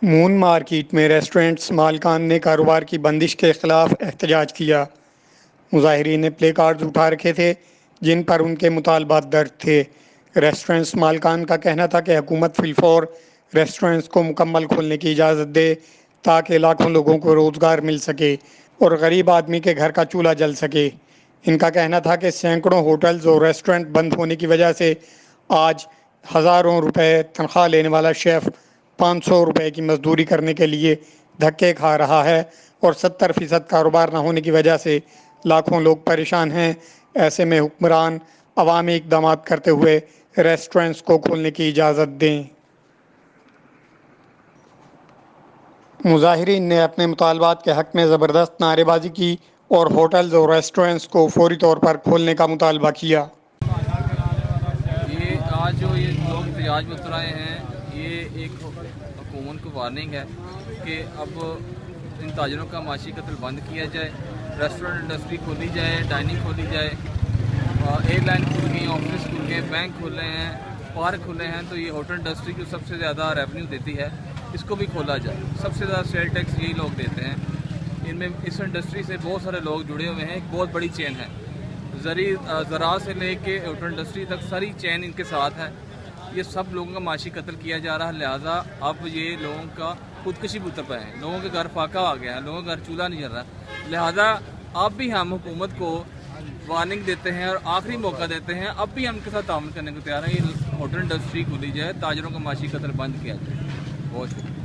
مون market میں restaurants مالکان نے کاروبار کی بندش کے خلاف احتجاج کیا۔ مظاہرین نے پلے کارڈز اٹھا رکھے تھے جن پر ان کے مطالبات درج تھے۔ ریسٹورنٹس مالکان کا کہنا تھا کہ حکومت فی الفور ریسٹورنٹس کو مکمل کھولنے کی اجازت دے تاکہ لاکھوں لوگوں کو روزگار مل سکے اور غریب آدمی کے گھر کا چولہا جل سکے۔ ان کا کہنا تھا کہ سینکڑوں ہوٹلز اور ریسٹورنٹ بند ہونے کی وجہ سے آج ہزاروں روپے تنخواہ لینے والا شیف 500 روپے کی مزدوری کرنے کے لیے دھکے کھا رہا ہے اور 70% کاروبار نہ ہونے کی وجہ سے لاکھوں لوگ پریشان ہیں۔ ایسے میں حکمران عوامی اقدامات کرتے ہوئے ریسٹورنٹس کو کھولنے کی اجازت دیں۔ مظاہرین نے اپنے مطالبات کے حق میں زبردست نعرے بازی کی اور ہوٹلز اور ریسٹورنٹس کو فوری طور پر کھولنے کا مطالبہ کیا۔ آج جو یہ لوگ احتجاج میں اتر آئے ہیں، یہ ایک حکومت کو وارننگ ہے کہ اب ان تاجروں کا معاشی قتل بند کیا جائے، ریسٹورنٹ انڈسٹری کھولی جائے، ڈائننگ کھولی جائے، ایئر لائن کھل گئی، آفس کھل گئے، بینک کھلے ہیں، پارک کھلے ہیں۔ تو یہ ہوٹل انڈسٹری جو سب سے زیادہ ریونیو دیتی ہے، اس کو بھی کھولا جائے۔ سب سے زیادہ سیل ٹیکس یہی لوگ دیتے ہیں۔ ان میں اس انڈسٹری سے بہت سارے لوگ جڑے ہوئے ہیں، ایک بہت بڑی چین ہے۔ زراعت سے لے کے ہوٹل انڈسٹری تک ساری چین ان کے ساتھ ہے۔ یہ سب لوگوں کا معاشی قتل کیا جا رہا ہے، لہٰذا اب یہ لوگوں کا خودکشی بھی اتر پائے ہیں۔ لوگوں کے گھر فاقہ آ گیا ہے، لوگوں کے گھر چولہا نہیں جل رہا، لہٰذا اب بھی ہم حکومت کو وارننگ دیتے ہیں اور آخری موقع دیتے ہیں، اب بھی ہم کے ساتھ تعاون کرنے کو تیار ہیں۔ یہ ہوٹل انڈسٹری کھولی جائے، تاجروں کا معاشی قتل بند کیا جائے۔ بہت شکریہ۔